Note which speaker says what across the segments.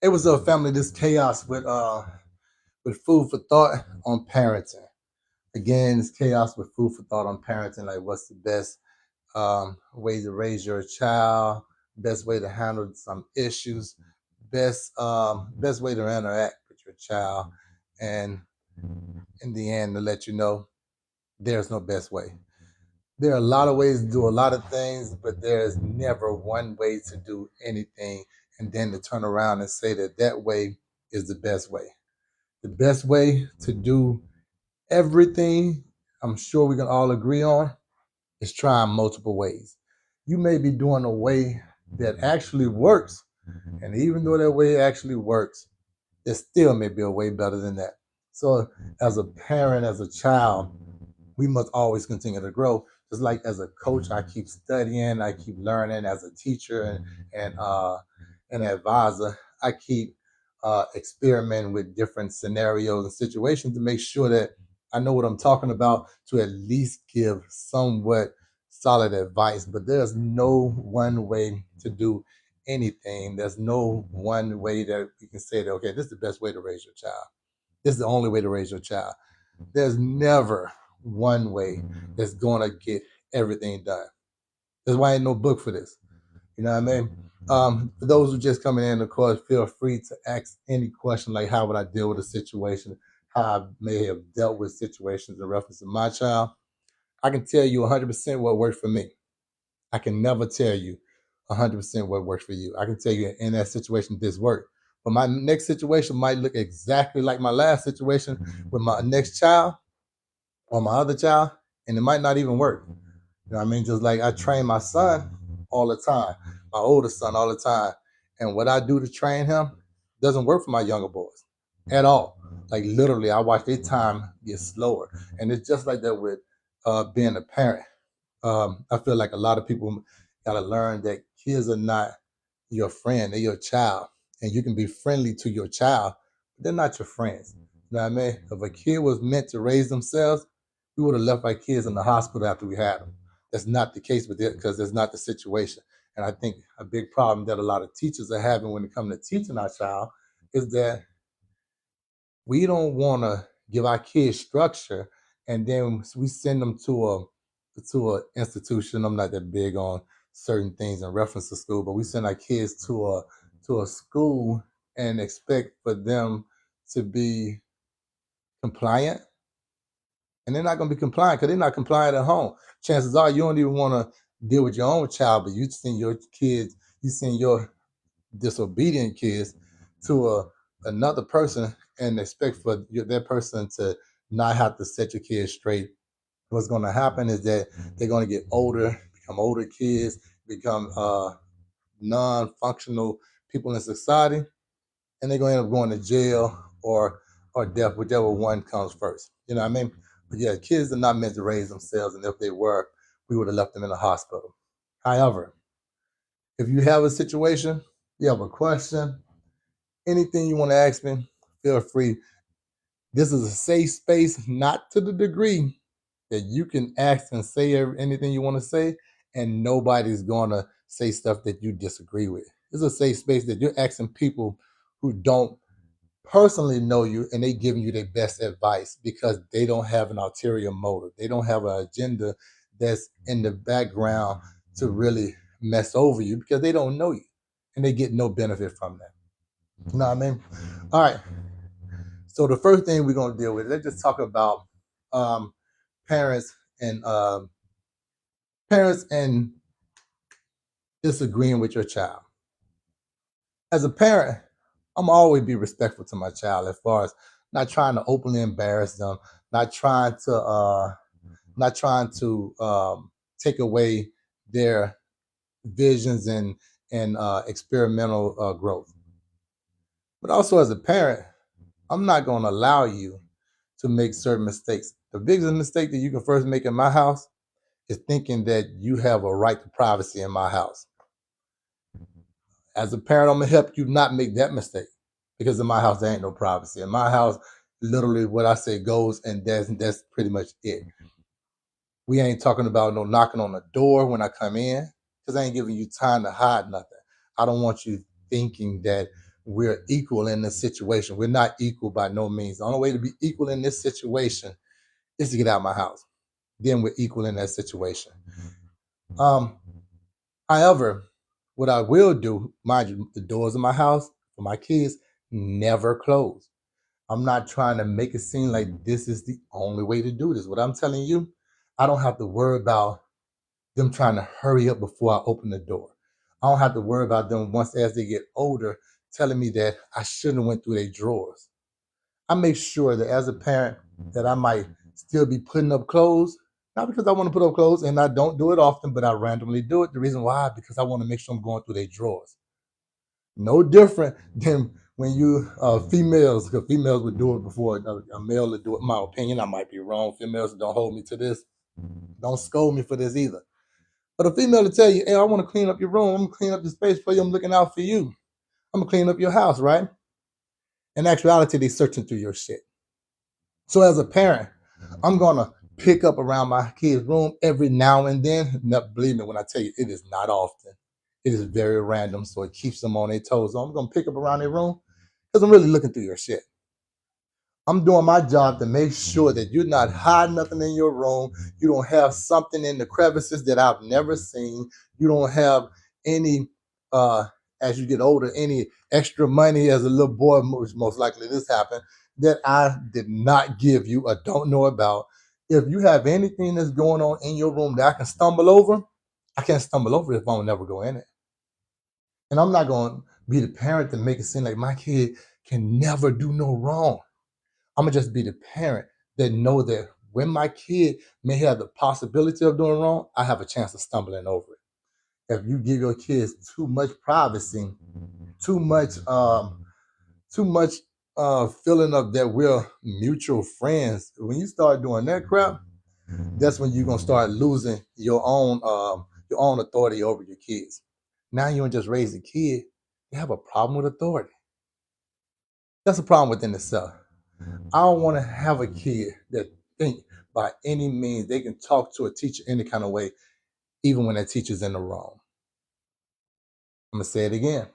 Speaker 1: It was a family, this chaos with food for thought on parenting. Again, it's chaos with food for thought on parenting. Like, what's the best way to raise your child? Best way to handle some issues? Best way to interact with your child? And in the end, to let you know, there's no best way. There are a lot of ways to do a lot of things, but there is never one way to do anything, and then to turn around and say that that way is the best way. The best way to do everything, I'm sure we can all agree on, is trying multiple ways. You may be doing a way that actually works, and even though that way actually works, there still may be a way better than that. So, as a parent, as a child, we must always continue to grow. Just like as a coach, I keep studying, I keep learning. As a teacher and an advisor, I keep experimenting with different scenarios and situations to make sure that I know what I'm talking about, to at least give somewhat solid advice. But there's no one way to do anything. There's no one way that we can say that, okay, this is the best way to raise your child. This is the only way to raise your child. There's never one way that's going to get everything done. That's why ain't no book for this. You know what I mean? For those who just coming in, of course, feel free to ask any question like, how would I deal with a situation? How I may have dealt with situations in reference to my child. I can tell you 100% what worked for me. I can never tell you 100% what works for you. I can tell you in that situation this worked. But my next situation might look exactly like my last situation with my next child or my other child, and it might not even work. You know what I mean? Just like I train my son all the time, my oldest son all the time. And what I do to train him doesn't work for my younger boys at all. Like literally, I watch their time get slower. And it's just like that with being a parent. I feel like a lot of people got to learn that kids are not your friend, they're your child. And you can be friendly to your child, but they're not your friends. You know what I mean? If a kid was meant to raise themselves, we would have left our kids in the hospital after we had them. That's not the case with it because that's not the situation. And I think a big problem that a lot of teachers are having when it comes to teaching our child is that we don't want to give our kids structure, and then we send them to a institution. I'm not that big on certain things in reference to school, but we send our kids to a school and expect for them to be compliant, and they're not going to be compliant because they're not compliant at home. Chances are you don't even want to deal with your own child, but you send your disobedient kids to another person and expect for that person to not have to set your kids straight. What's going to happen is that they're going to get older, become older kids, become non-functional people in society, and they're going to end up going to jail or death, whichever one comes first. You know what I mean? But yeah, kids are not meant to raise themselves, and if they were, we would have left them in the hospital. However, if you have a situation, you have a question, anything you want to ask me, feel free. This is a safe space, not to the degree that you can ask and say anything you want to say, and nobody's going to say stuff that you disagree with. It's a safe space that you're asking people who don't personally know you, and they giving you their best advice because they don't have an ulterior motive. They don't have an agenda that's in the background to really mess over you because they don't know you, and they get no benefit from that. You know what I mean? All right. So the first thing we're gonna deal with, let's just talk about um, parents and parents and disagreeing with your child. As a parent, I'm always be respectful to my child as far as not trying to openly embarrass them, not trying to take away their visions and experimental growth. But also as a parent, I'm not going to allow you to make certain mistakes. The biggest mistake that you can first make in my house is thinking that you have a right to privacy in my house. As a parent, I'm gonna help you not make that mistake because in my house there ain't no privacy. In my house, literally what I say goes, and that's pretty much it. We ain't talking about no knocking on the door when I come in because I ain't giving you time to hide nothing. I don't want you thinking that we're equal in this situation. We're not equal by no means. The only way to be equal in this situation is to get out of my house. Then we're equal in that situation. Um, However, what I will do, mind you, the doors of my house for my kids never close. I'm not trying to make it seem like this is the only way to do this. What I'm telling you, I don't have to worry about them trying to hurry up before I open the door. I don't have to worry about them once as they get older telling me that I shouldn't have went through their drawers. I make sure that as a parent that I might still be putting up clothes, not because I want to put up clothes and I don't do it often, but I randomly do it. The reason why, because I want to make sure I'm going through their drawers. No different than when you females, because females would do it before a male would do it. In my opinion, I might be wrong. Females, don't hold me to this. Don't scold me for this either. But a female to tell you, hey, I want to clean up your room. I'm going to clean up the space for you. I'm looking out for you. I'm going to clean up your house, right? In actuality, they're searching through your shit. So as a parent, I'm going to pick up around my kid's room every now and then. Now, believe me when I tell you, it is not often. It is very random, so it keeps them on their toes. So I'm going to pick up around their room because I'm really looking through your shit. I'm doing my job to make sure that you're not hiding nothing in your room. You don't have something in the crevices that I've never seen. You don't have any, as you get older, any extra money as a little boy, most likely this happened, that I did not give you or don't know about. If you have anything that's going on in your room that I can stumble over, I can't stumble over it if I will never go in it. And I'm not going to be the parent to make it seem like my kid can never do no wrong. I'm gonna just be the parent that know that when my kid may have the possibility of doing wrong, I have a chance of stumbling over it. If you give your kids too much privacy, too much, too much feeling of that we're mutual friends, when you start doing that crap, that's when you're gonna start losing your own authority over your kids. Now you don't just raise a kid; you have a problem with authority. That's a problem within itself. I don't want to have a kid that think by any means they can talk to a teacher any kind of way, even when that teacher's in the wrong. I'm gonna say it again.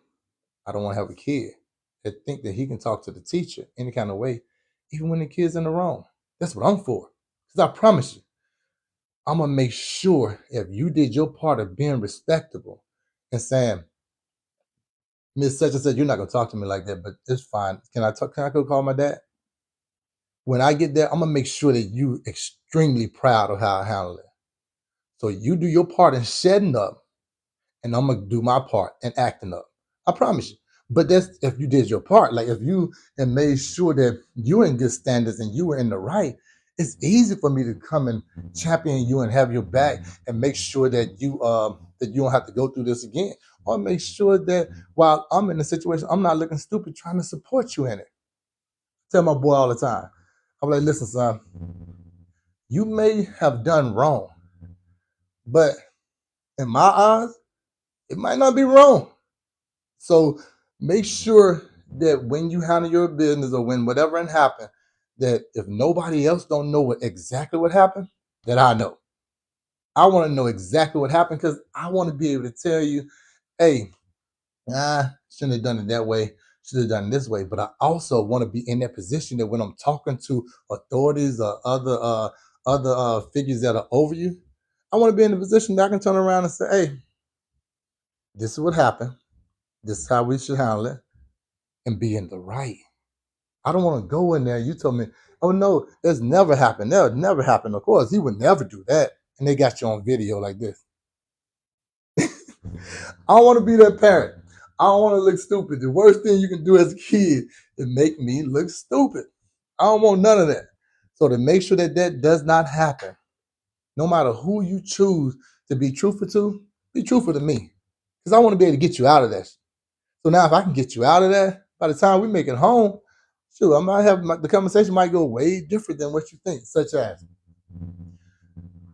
Speaker 1: I don't want to have a kid that think that he can talk to the teacher any kind of way, even when the kid's in the wrong. That's what I'm for. Because I promise you, I'm gonna make sure if you did your part of being respectable and saying, Miss Such and Such, you're not gonna talk to me like that, but it's fine. Can I talk? Can I go call my dad? When I get there, I'm gonna make sure that you extremely proud of how I handle it. So you do your part in shutting up, and I'm gonna do my part in acting up. I promise you. But that's if you did your part. Like if you and made sure that you're in good standards and you were in the right, it's easy for me to come and champion you and have your back and make sure that you don't have to go through this again. Or make sure that while I'm in a situation, I'm not looking stupid trying to support you in it. Tell my boy all the time. I'm like, listen, son, you may have done wrong, but in my eyes, it might not be wrong. So make sure that when you handle your business or when whatever happened, that if nobody else don't know exactly what happened, that I know. I want to know exactly what happened because I want to be able to tell you, hey, shouldn't have done it that way. Should have done it this way. But I also want to be in that position that when I'm talking to authorities or other figures that are over you, I want to be in a position that I can turn around and say, hey, this is what happened. This is how we should handle it and be in the right. I don't want to go in there. You told me, oh no, it's never happened. That would never happen. Of course, he would never do that. And they got you on video like this. I don't want to be that parent. I don't want to look stupid. The worst thing you can do as a kid is make me look stupid. I don't want none of that. So to make sure that that does not happen, no matter who you choose to be truthful to, be truthful to me. Because I want to be able to get you out of that. So now if I can get you out of that, by the time we make it home, sure, I might have the conversation might go way different than what you think, such as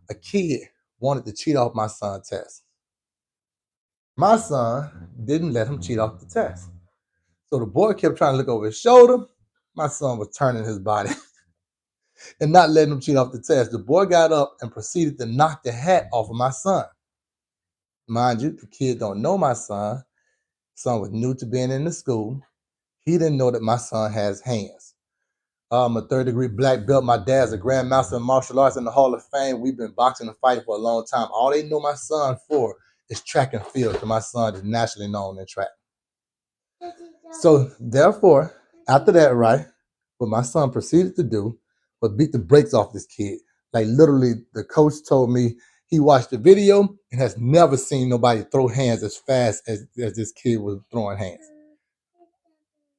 Speaker 1: a kid wanted to cheat off my son's test. My son didn't let him cheat off the test. So the boy kept trying to look over his shoulder. My son was turning his body and not letting him cheat off the test. The boy got up and proceeded to knock the hat off of my son. Mind you, the kid don't know my son. Son was new to being in the school. He didn't know that my son has hands. I'm a third-degree black belt. My dad's a grandmaster in martial arts in the Hall of Fame. We've been boxing and fighting for a long time. All they know my son for is track and field, because my son is nationally known in track. So therefore, after that, right, what my son proceeded to do was beat the brakes off this kid. Like literally, the coach told me he watched the video and has never seen nobody throw hands as fast as this kid was throwing hands.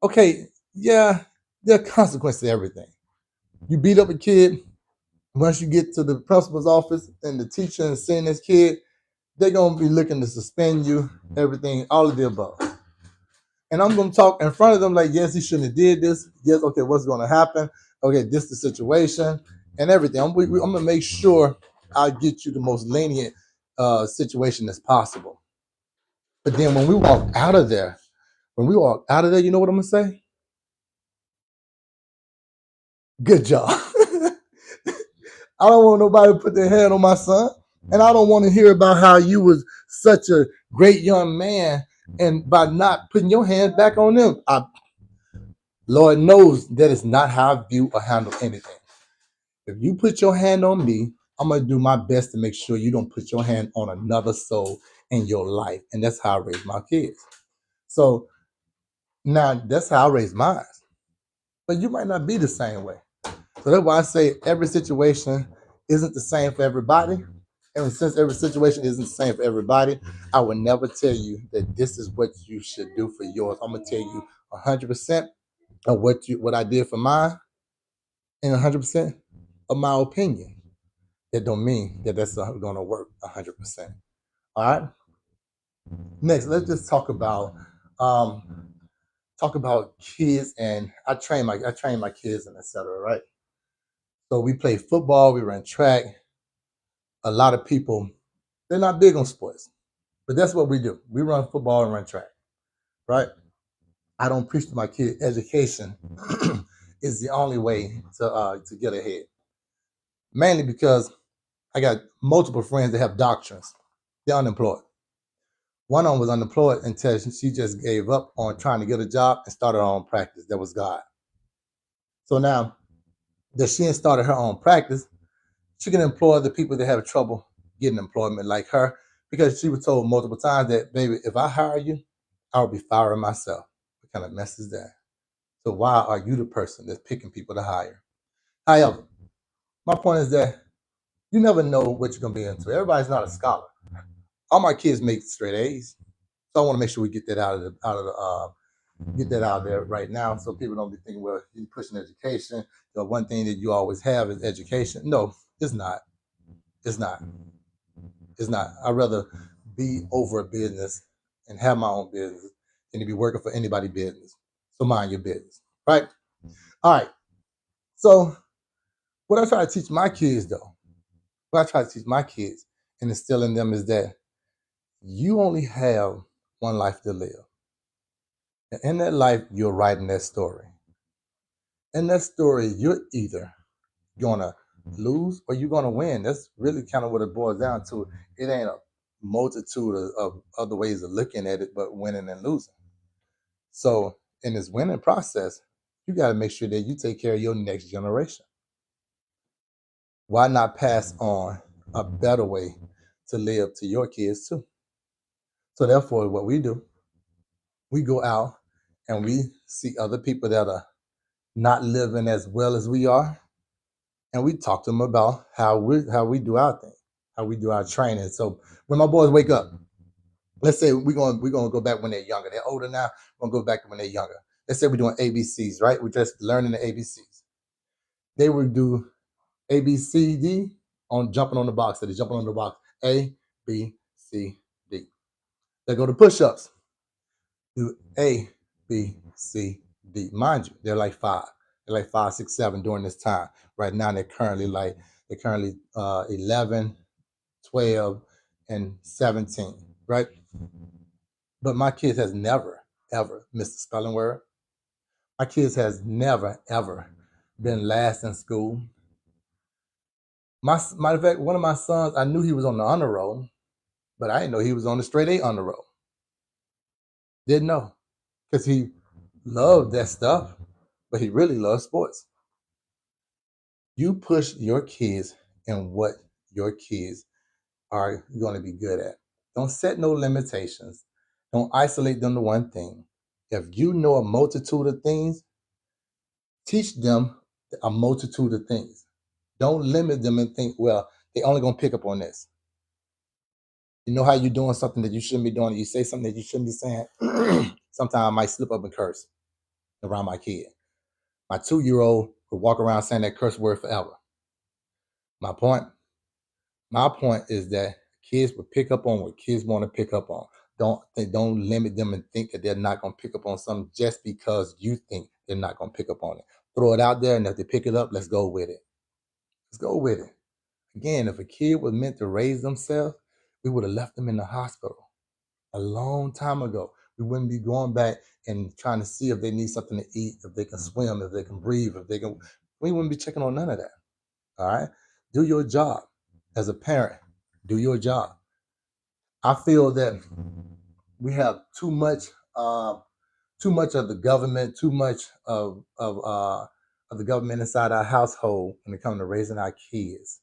Speaker 1: Okay, yeah, there are consequences to everything. You beat up a kid, once you get to the principal's office and the teacher and seeing this kid, they're going to be looking to suspend you, everything, all of the above. And I'm going to talk in front of them like, yes, he shouldn't have did this. Yes, okay, what's going to happen? Okay, this is the situation and everything. I'm going to make sure I get you the most lenient situation as possible. But then when we walk out of there, you know what I'm going to say? Good job. I don't want nobody to put their hand on my son. And I don't want to hear about how you was such a great young man and by not putting your hands back on them. Lord knows that is not how I view or handle anything. If you put your hand on me, I'm going to do my best to make sure you don't put your hand on another soul in your life. And that's how I raise my kids. So now that's how I raise mine. But you might not be the same way. So that's why I say every situation isn't the same for everybody. And since every situation isn't the same for everybody, I would never tell you that this is what you should do for yours. I'm gonna tell you 100% of what I did for mine, and 100% of my opinion. That don't mean that that's gonna work 100%. All right. Next, let's just talk about kids, and I train my kids and etc. Right. So we play football, we run track. A lot of people, they're not big on sports, but that's what we do. We run football and run track, right? I don't preach to my kid education is the only way to get ahead. Mainly because I got multiple friends that have doctrines. They're unemployed. One of them was unemployed until she just gave up on trying to get a job and started her own practice. That was God. So now that she has started her own practice, she can employ the people that have trouble getting employment like her, because she was told multiple times that, baby, if I hire you, I'll be firing myself. What kind of mess is that? So why are you the person that's picking people to hire? However, my point is that you never know what you're going to be into. Everybody's not a scholar. All my kids make straight A's. So I want to make sure we get that get that out there right now, so people don't be thinking, well, you're pushing education. The one thing that you always have is education. No, it's not. It's not. It's not. I'd rather be over a business and have my own business than to be working for anybody's business. So mind your business, right? All right. So what I try to teach my kids, and instill in them is that you only have one life to live. And in that life, you're writing that story. In that story, you're either gonna lose or you're gonna win. That's really kind of what it boils down to. It ain't a multitude of other ways of looking at it, but winning and losing. So in this winning process, you got to make sure that you take care of your next generation. Why not pass on a better way to live to your kids too? So therefore, what we do, we go out and we see other people that are not living as well as we are, and we talk to them about how we do our thing, how we do our training. So when my boys wake up, let's say we're gonna go back when they're younger. They're older now. We're gonna go back to when they're younger. Let's say we're doing ABCs, right? We're just learning the ABCs. They would do ABCD on jumping on the box. So they're jumping on the box. A, B, C, D. They go to push-ups. Do A, B, C, D. Mind you, they're like five. They're like 5, 6, 7 during this time. Right now, they're currently 11, 12, and 17, right? But my kids has never, ever missed a spelling word. My kids has never, ever been last in school. Matter of fact, one of my sons, I knew he was on the honor roll, but I didn't know he was on the straight A honor roll. Didn't know, because he love that stuff, but he really loves sports. You push your kids in what your kids are going to be good at. Don't set no limitations. Don't isolate them to one thing. If you know a multitude of things, teach them a multitude of things. Don't limit them and think, well, they only going to pick up on this. You know how you're doing something that you shouldn't be doing. You say something that you shouldn't be saying. Sometimes I might slip up and curse around my kid. My 2-year-old could walk around saying that curse word forever. My point, my point is that kids will pick up on what kids want to pick up on. Don't limit them and think that they're not going to pick up on something just because you think they're not going to pick up on it. Throw it out there, and if they pick it up, let's go with it. Let's go with it. Again, if a kid was meant to raise themselves, we would have left them in the hospital a long time ago. We wouldn't be going back and trying to see if they need something to eat, if they can swim, if they can breathe, if they can. We wouldn't be checking on none of that. All right? Do your job as a parent. Do your job. I feel that we have too much of the government, too much of the government inside our household when it comes to raising our kids.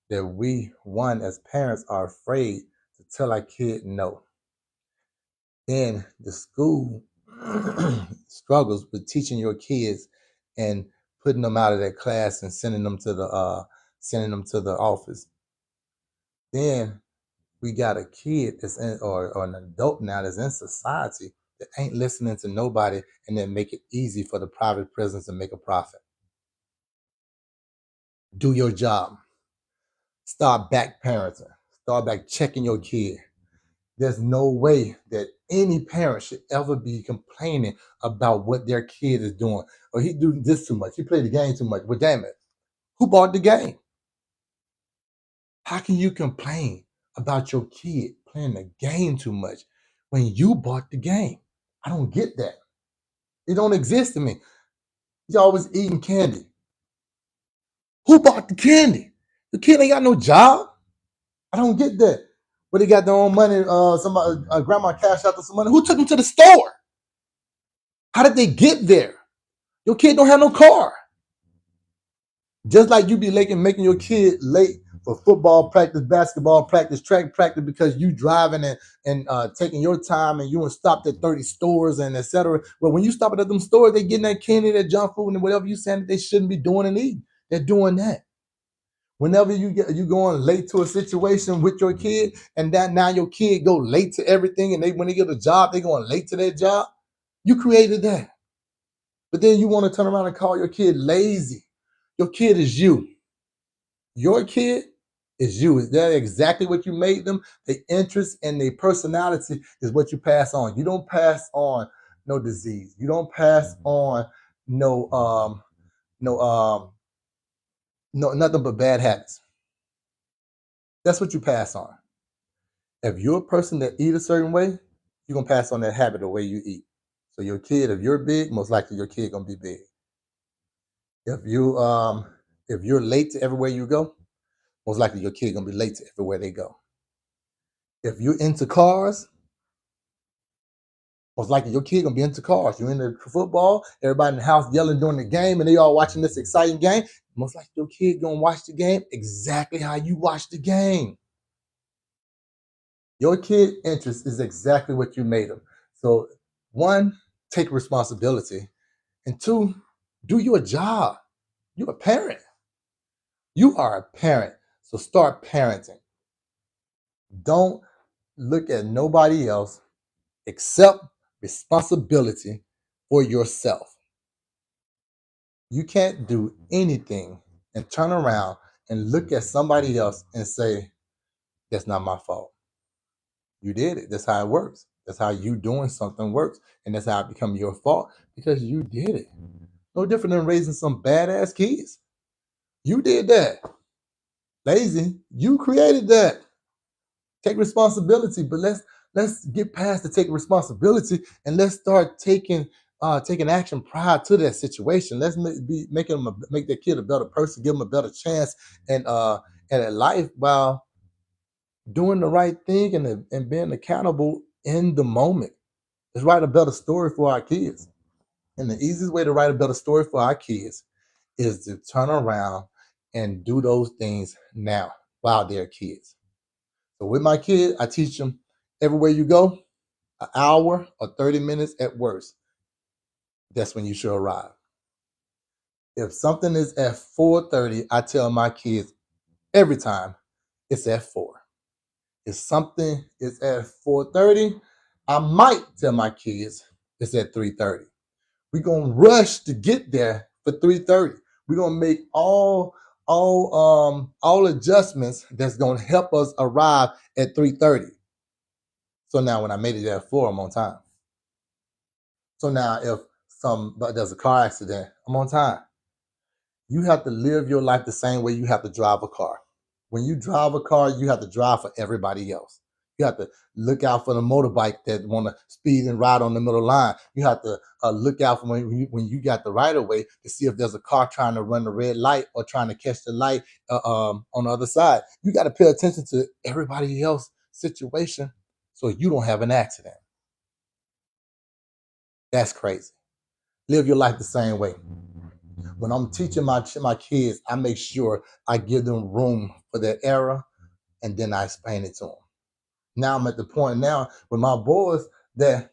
Speaker 1: That we, one, as parents, are afraid to tell our kid no. Then the school struggles with teaching your kids and putting them out of their class and sending them to the office. Then we got a kid that's in, or an adult now that's in society that ain't listening to nobody, and then make it easy for the private prisons to make a profit. Do your job. Start back parenting. Start back checking your kid. There's no way that any parent should ever be complaining about what their kid is doing. Or he do this too much. He played the game too much. Well, damn it. Who bought the game? How can you complain about your kid playing the game too much when you bought the game? I don't get that. It don't exist to me. He's always eating candy. Who bought the candy? The kid ain't got no job. I don't get that. But they got their own money. Somebody, grandma cashed out to some money. Who took them to the store? How did they get there? Your kid don't have no car. Just like you be making your kid late for football practice, basketball practice, track practice because you driving and taking your time and you stopped at 30 stores and etc. But when you stop at them stores, they getting that candy, that junk food, and whatever you saying that they shouldn't be doing and eating. They're doing that. Whenever you going late to a situation with your kid, and that now your kid go late to everything, and when they get a job, they going late to their job. You created that. But then you want to turn around and call your kid lazy. Your kid is you. Your kid is you. Is that exactly what you made them? The interest and the personality is what you pass on. You don't pass on no disease. You don't pass on no nothing but bad habits. That's what you pass on. If you're a person that eat a certain way, you're gonna pass on that habit the way you eat. So your kid, if you're big, most likely your kid gonna be big. If you're late to everywhere you go, most likely your kid gonna be late to everywhere they go. If you're into cars, most likely your kid gonna be into cars. You're into football, everybody in the house yelling during the game, and they all watching this exciting game. Most likely your kid gonna watch the game exactly how you watch the game. Your kid interest is exactly what you made them. So, one, take responsibility, and two, do your job. You're a parent. You are a parent. So start parenting. Don't look at nobody else. Accept responsibility for yourself. You can't do anything and turn around and look at somebody else and say, that's not my fault. You did it. That's how it works. That's how you doing something works. And that's how it become your fault because you did it. No different than raising some badass kids. You did that. Lazy. You created that. Take responsibility, but let's get past the taking responsibility and let's start taking action prior to that situation. Let's make that kid a better person, give them a better chance and at life while doing the right thing and being accountable in the moment. Let's write a better story for our kids. And the easiest way to write a better story for our kids is to turn around and do those things now while they're kids. So with my kids, I teach them everywhere you go, an hour or 30 minutes at worst. That's when you should arrive. If something is at 4:30, I tell my kids every time it's at 4. If something is at 4:30, I might tell my kids it's at 3:30. We're gonna rush to get there for 3:30. We're gonna make all adjustments that's gonna help us arrive at 3:30. So now when I made it at 4, I'm on time. So now if but there's a car accident, I'm on time. You have to live your life the same way you have to drive a car. When you drive a car, you have to drive for everybody else. You have to look out for the motorbike that want to speed and ride on the middle line. You have to look out for when you got the right of way to see if there's a car trying to run the red light or trying to catch the light on the other side. You got to pay attention to everybody else's situation so you don't have an accident. That's crazy. Live your life the same way. When I'm teaching my kids, I make sure I give them room for their error, and then I explain it to them. Now I'm at the point now with my boys that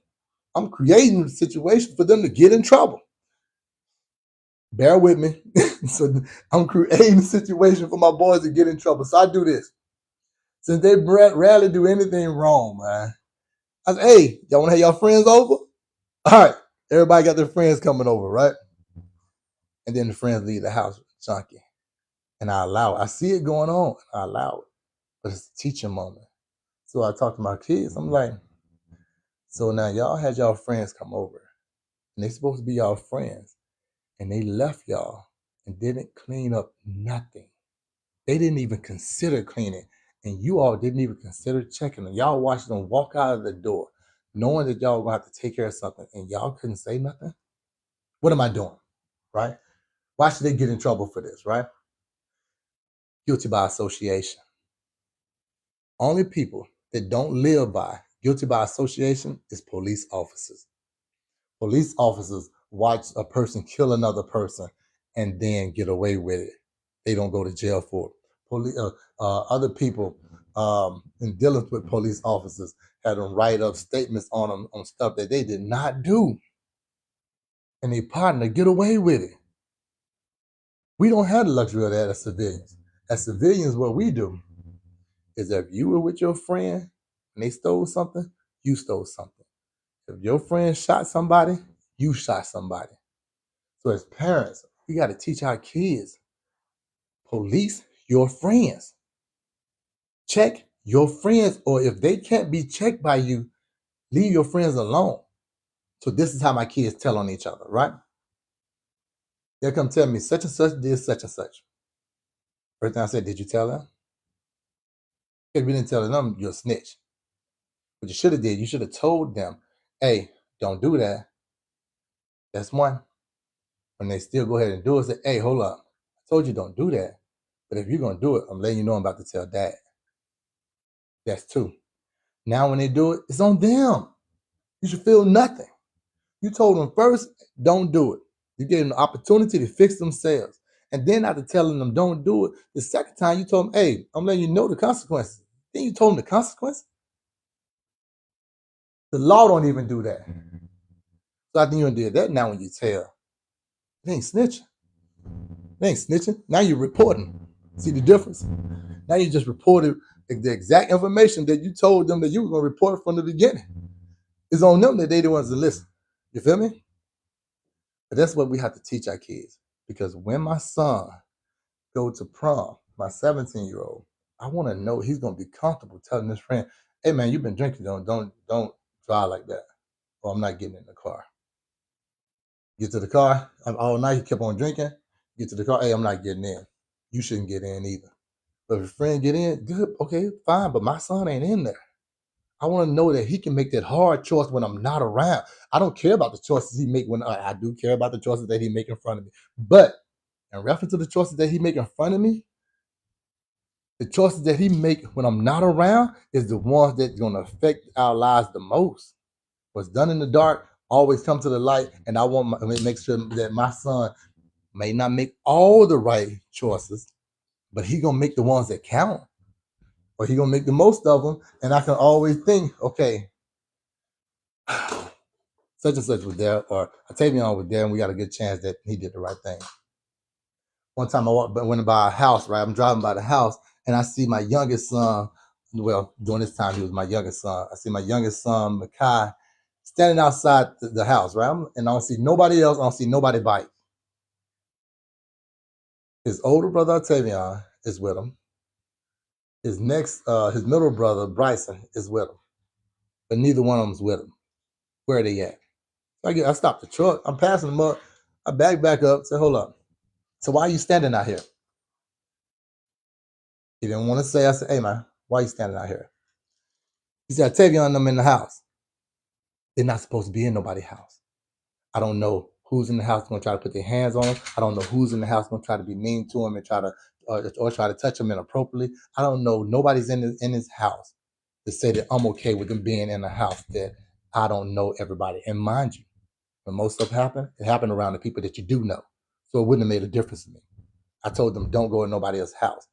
Speaker 1: I'm creating a situation for them to get in trouble. Bear with me. So I'm creating a situation for my boys to get in trouble. So I do this. Since they rarely do anything wrong, man, I say, hey, y'all want to have y'all friends over? All right. Everybody got their friends coming over, right? And then the friends leave the house junky. And I allow it. I see it going on. I allow it. But it's a teaching moment. So I talk to my kids. I'm like, so now y'all had y'all friends come over. And they supposed to be y'all friends. And they left y'all and didn't clean up nothing. They didn't even consider cleaning. And you all didn't even consider checking them. Y'all watched them walk out of the door, knowing that y'all were going to have to take care of something. And y'all couldn't say nothing. What am I doing? Right? Why should they get in trouble for this? Right? Guilty by association. Only people that don't live by guilty by association is police officers. Police officers watch a person kill another person and then get away with it. They don't go to jail for it. Other people in dealing with police officers had them write up statements on them on stuff that they did not do. And they partner get away with it. We don't have the luxury of that as civilians. As civilians, what we do is if you were with your friend and they stole something, you stole something. If your friend shot somebody, you shot somebody. So as parents, we got to teach our kids, police your friends. Check your friends, or if they can't be checked by you, leave your friends alone. So this is how my kids tell on each other, right? They'll come tell me such and such did such and such. First thing I said, did you tell them? If you didn't tell them, you're a snitch. What you should have did, you should have told them, hey, don't do that. That's one. When they still go ahead and do it, say, hey, hold up. I told you don't do that. But if you're going to do it, I'm letting you know I'm about to tell dad. That's two. Now when they do it, it's on them. You should feel nothing. You told them first, don't do it. You gave them the opportunity to fix themselves. And then after telling them don't do it, the second time you told them, hey, I'm letting you know the consequences. Then you told them the consequences. The law don't even do that. So I think you did that now when you tell. It ain't snitching. It ain't snitching. Now you're reporting. See the difference? Now you just reported the exact information that you told them that you were going to report from the beginning. It's on them that they the ones to listen. You feel me? But that's what we have to teach our kids. Because when my son goes to prom, my 17-year-old, I want to know he's going to be comfortable telling his friend, hey man, you've been drinking, don't drive like that, or I'm not getting in the car. Get to the car, all night he kept on drinking. Get to the car, hey, I'm not getting in. You shouldn't get in either. But if your friend get in, good, okay, fine, but my son ain't in there. I want to know that he can make that hard choice when I'm not around. I don't care about the choices he make when I do care about the choices that he make in front of me. But in reference to the choices that he make in front of me, the choices that he make when I'm not around is the ones that's going to affect our lives the most. What's done in the dark always come to the light, and I want to make sure that my son may not make all the right choices, but he gonna make the ones that count, or he gonna make the most of them. And I can always think, okay, such and such was there, or Octavian was there, and we got a good chance that he did the right thing. One time went by a house, right? I'm driving by the house, and I see my youngest son. Well, during this time, he was my youngest son. I see my youngest son, Makai, standing outside the house, right? And I don't see nobody else. I don't see nobody bite. His older brother, Octavian, is with him. His middle brother, Bryson, is with him. But neither one of them's with him. Where are they at? I stopped the truck. I'm passing them up. I back up. Say, hold up. So why are you standing out here? He didn't want to say. I said, hey, man, why are you standing out here? He said, Octavian and them in the house. They're not supposed to be in nobody's house. I don't know who's in the house going to try to put their hands on them. I don't know who's in the house going to try to be mean to him and try to touch him inappropriately. I don't know. Nobody's in his house to say that I'm okay with them being in a house that I don't know everybody. And mind you, when most stuff happened, it happened around the people that you do know. So it wouldn't have made a difference to me. I told them, don't go in nobody else's house.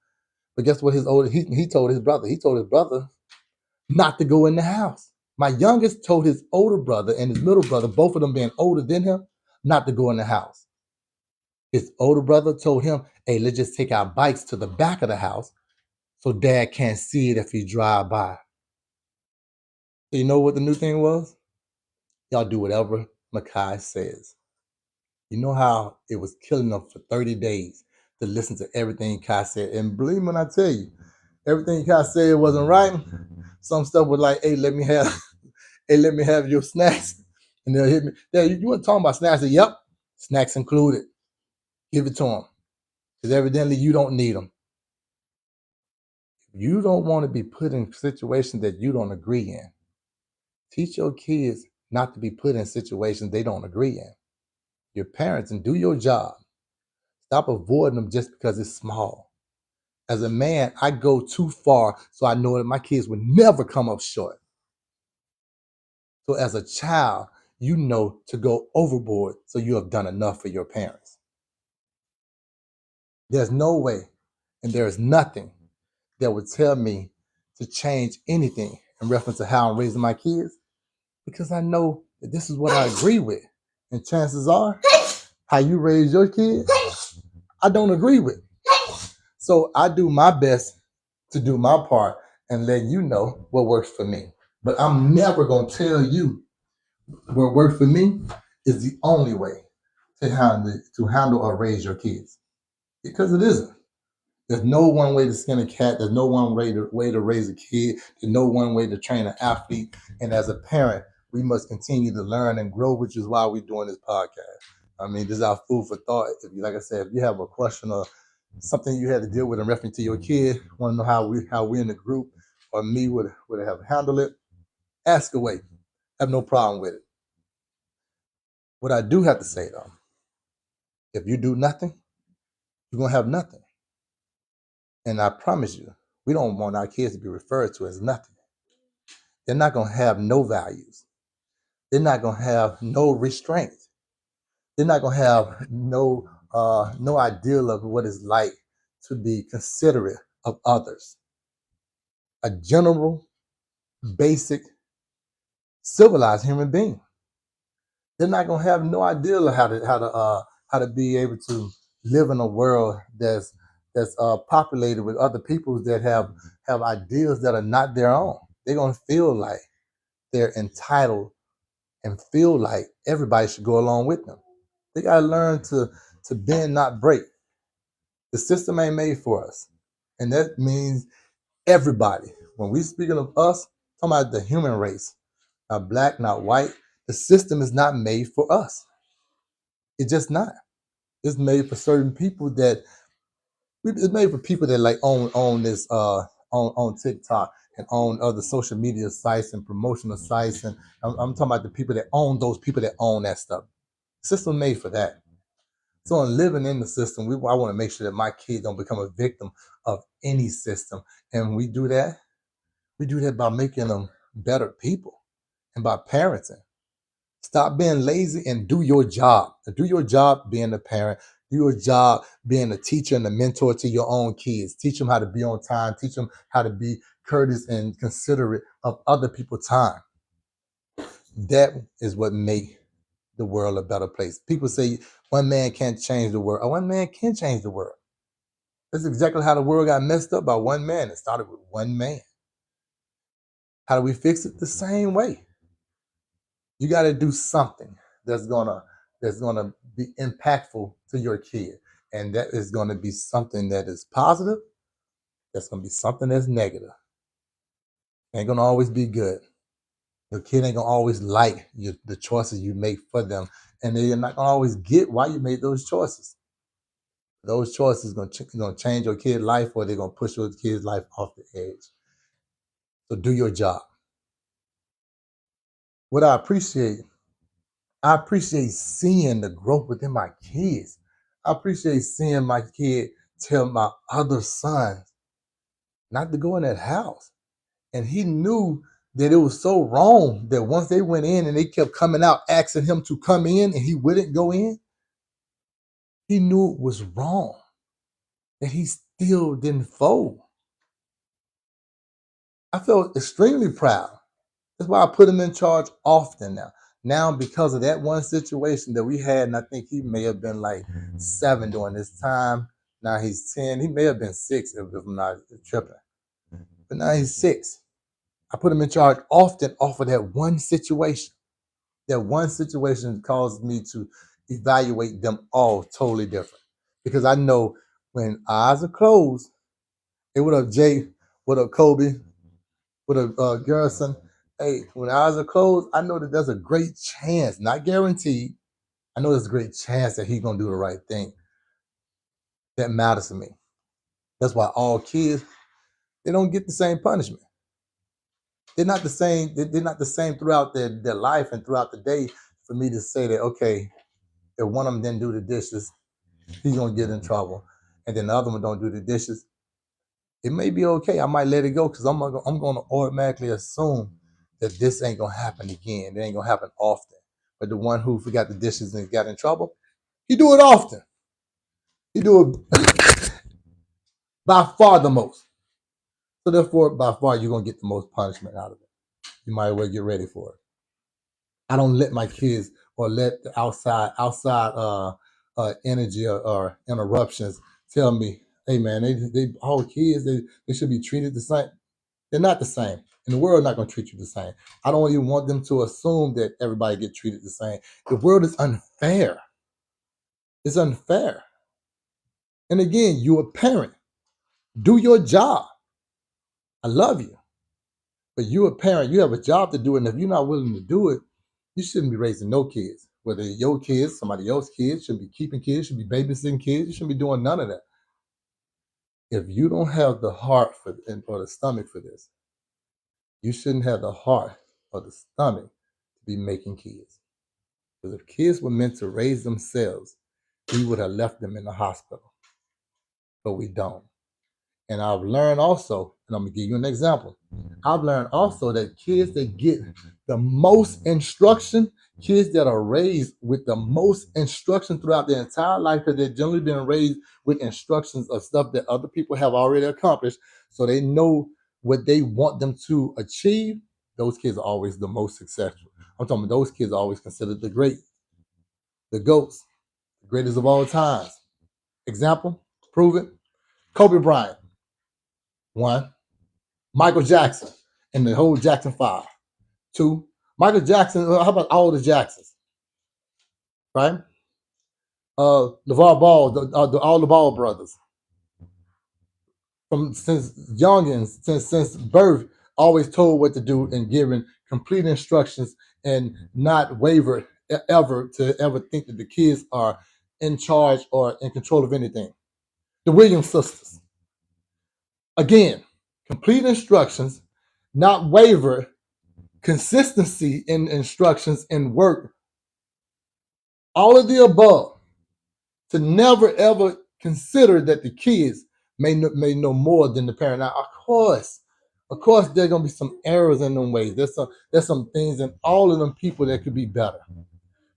Speaker 1: But guess what? He told his brother not to go in the house. My youngest told his older brother and his middle brother, both of them being older than him, not to go in the house. His older brother told him, hey, let's just take our bikes to the back of the house so dad can't see it if he drive by. So you know what the new thing was? Y'all do whatever Makai says. You know how it was killing them for 30 days to listen to everything Kai said. And believe me when I tell you, everything Kai said wasn't right. Some stuff was like, hey, let me have your snacks. And they'll hit me. Dad, you weren't talking about snacks. I said, yep, snacks included. Give it to them. Because evidently you don't need them. You don't want to be put in situations that you don't agree in. Teach your kids not to be put in situations they don't agree in. Your parents, and do your job. Stop avoiding them just because it's small. As a man, I go too far so I know that my kids would never come up short. So as a child, you know to go overboard so you have done enough for your parents. There's no way, and there is nothing that would tell me to change anything in reference to how I'm raising my kids, because I know that this is what I agree with. And chances are, how you raise your kids, I don't agree with. So I do my best to do my part and let you know what works for me. But I'm never going to tell you what works for me is the only way to handle or raise your kids, because it isn't. There's no one way to skin a cat. There's no one way to raise a kid. There's no one way to train an athlete. And as a parent, we must continue to learn and grow, which is why we're doing this podcast. I mean, this is our food for thought. Like I said, if you have a question or something you had to deal with in reference to your kid, want to know how we in the group or me would have handled it, ask away. I have no problem with it. What I do have to say though, if you do nothing, you're gonna have nothing. And I promise you, we don't want our kids to be referred to as nothing. They're not gonna have no values. They're not gonna have no restraint. They're not gonna have no ideal of what it's like to be considerate of others. A general, basic, civilized human being. They're not gonna have no idea of how to be able to live in a world that's populated with other people that have ideas that are not their own. They're gonna feel like they're entitled and feel like everybody should go along with them. They gotta learn to bend, not break. The system ain't made for us, and that means everybody. When we speaking of us, talking about the human race, not black, not white. The system is not made for us. It's just not. It's made for certain people that it's made for people that like own this on TikTok and own other social media sites and promotional sites, and I'm talking about the people that own those people that own that stuff. System made for that. So in living in the system, I want to make sure that my kids don't become a victim of any system, and we do that. We do that by making them better people and by parenting. Stop being lazy and do your job. Do your job being a parent. Do your job being a teacher and a mentor to your own kids. Teach them how to be on time. Teach them how to be courteous and considerate of other people's time. That is what makes the world a better place. People say one man can't change the world. One man can change the world. That's exactly how the world got messed up by one man. It started with one man. How do we fix it? The same way. You got to do something that's gonna be impactful to your kid, and that is gonna be something that is positive. That's gonna be something that's negative. Ain't gonna always be good. Your kid ain't gonna always like the choices you make for them, and they're not gonna always get why you made those choices. Those choices gonna change your kid's life, or they're gonna push your kid's life off the edge. So do your job. What I appreciate seeing the growth within my kids. I appreciate seeing my kid tell my other son not to go in that house. And he knew that it was so wrong that once they went in and they kept coming out asking him to come in and he wouldn't go in, he knew it was wrong. And he still didn't fold. I felt extremely proud. That's why I put him in charge often now. Now, because of that one situation that we had, and I think he may have been like 7 during this time. Now he's 10. He may have been 6 if I'm not tripping. But now he's 6. I put him in charge often off of that one situation. That one situation caused me to evaluate them all totally different. Because I know when eyes are closed, hey, what up, Jay? What up, Kobe? What up, Garrison? Hey, when eyes are closed, I know that there's a great chance, not guaranteed. I know there's a great chance that he's gonna do the right thing. That matters to me. That's why all kids, they don't get the same punishment. They're not the same. They're not the same throughout their life and throughout the day. For me to say that, okay, if one of them didn't do the dishes, he's gonna get in trouble, and then the other one don't do the dishes. It may be okay. I might let it go because I'm gonna automatically assume that this ain't gonna happen again. It ain't gonna happen often. But the one who forgot the dishes and got in trouble, he do it often. He do it by far the most. So therefore, by far, you're gonna get the most punishment out of it. You might as well get ready for it. I don't let my kids or let the outside energy or interruptions tell me, hey man, they all kids, they should be treated the same. They're not the same. And the world not going to treat you the same. I don't even want them to assume that everybody get treated the same. The world is unfair. It's unfair. And again, you're a parent. Do your job. I love you. But you're a parent. You have a job to do. And if you're not willing to do it, you shouldn't be raising no kids. Whether your kids, somebody else's kids, shouldn't be keeping kids, should be babysitting kids. You shouldn't be doing none of that. If you don't have the heart for or the stomach for this, you shouldn't have the heart or the stomach to be making kids. Because if kids were meant to raise themselves, we would have left them in the hospital. But we don't. And I've learned also, and I'm going to give you an example. I've learned also that kids that get the most instruction, kids that are raised with the most instruction throughout their entire life, because they've generally been raised with instructions of stuff that other people have already accomplished, so they know what they want them to achieve, those kids are always the most successful. I'm talking about those kids are always considered the great, the GOATs, the greatest of all times. Example, prove it. Kobe Bryant, 1. Michael Jackson and the whole Jackson 5. 2. Michael Jackson, how about all the Jacksons, right? LeVar Ball, all the Ball brothers. Since youngins, since birth, always told what to do and given complete instructions and not wavered ever to ever think that the kids are in charge or in control of anything. The Williams sisters. Again, complete instructions, not waver, consistency in instructions and work. All of the above, to never ever consider that the kids may know more than the parent. Now, of course, Of course, there's gonna be some errors in them ways. There's some things in all of them people that could be better.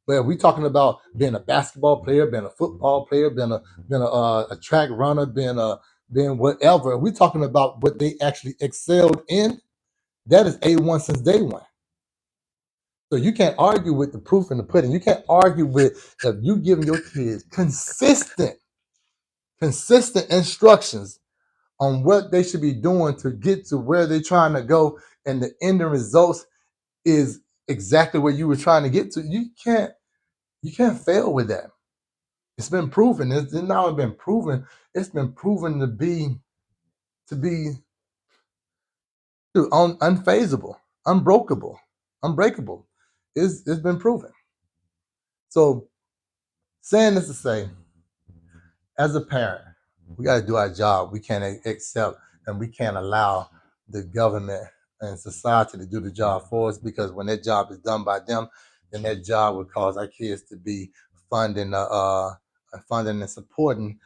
Speaker 1: But if we're talking about being a basketball player, being a football player, being a track runner, being whatever, we're talking about what they actually excelled in. That is A1 since day one. So you can't argue with the proof in the pudding. You can't argue with if you giving your kids consistent instructions on what they should be doing to get to where they're trying to go, and the ending results is exactly where you were trying to get to. You can't fail with that. It's been proven. It's not only been proven, it's been proven to be unfazable, unbreakable. It's been proven. So saying this to say, as a parent, we got to do our job. We can't accept and we can't allow the government and society to do the job for us, because when that job is done by them, then that job would cause our kids to be funding, funding and supporting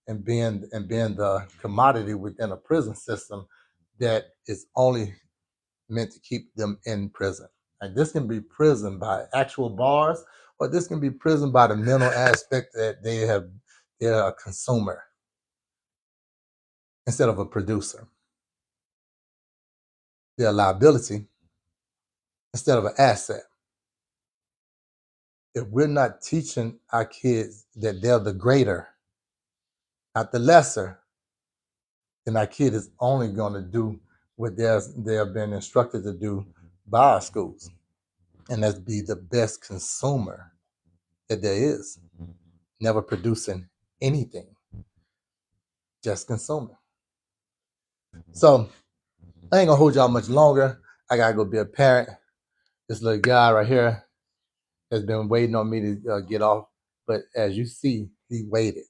Speaker 1: and being the commodity within a prison system that is only meant to keep them in prison. And this can be prison by actual bars, or this can be prison by the mental aspect that they're a consumer instead of a producer. They're a liability instead of an asset. If we're not teaching our kids that they're the greater, not the lesser, then our kid is only going to do what they have been instructed to do by our schools, and that's be the best consumer that there is, never producing anything, just consuming. So I ain't gonna hold y'all much longer. I gotta go be a parent. This little guy right here has been waiting on me to get off, but as you see, he waited.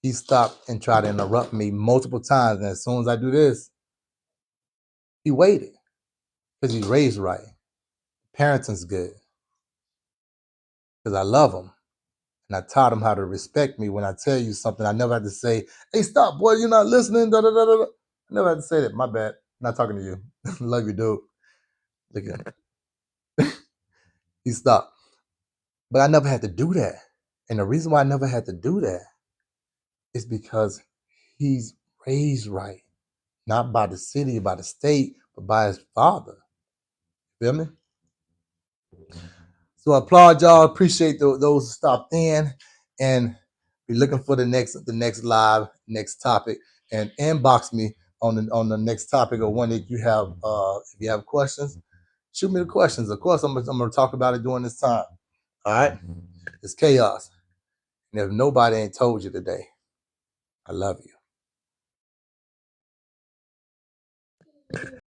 Speaker 1: He stopped and tried to interrupt me multiple times, and as soon as I do this, he waited because he's raised right. Parenting's good because I love him. And I taught him how to respect me. When I tell you something, I never had to say, "Hey, stop, boy, you're not listening." Da, da, da, da. I never had to say that. My bad. I'm not talking to you. Love you, dude. Look at him. He stopped. But I never had to do that. And the reason why I never had to do that is because he's raised right. Not by the city, by the state, but by his father. Feel me? So I applaud y'all. Appreciate those who stopped in, and be looking for the next live, next topic, and inbox me on the next topic or one that you have. If you have questions, shoot me the questions. Of course, I'm gonna talk about it during this time. All right, it's chaos, and if nobody ain't told you today, I love you.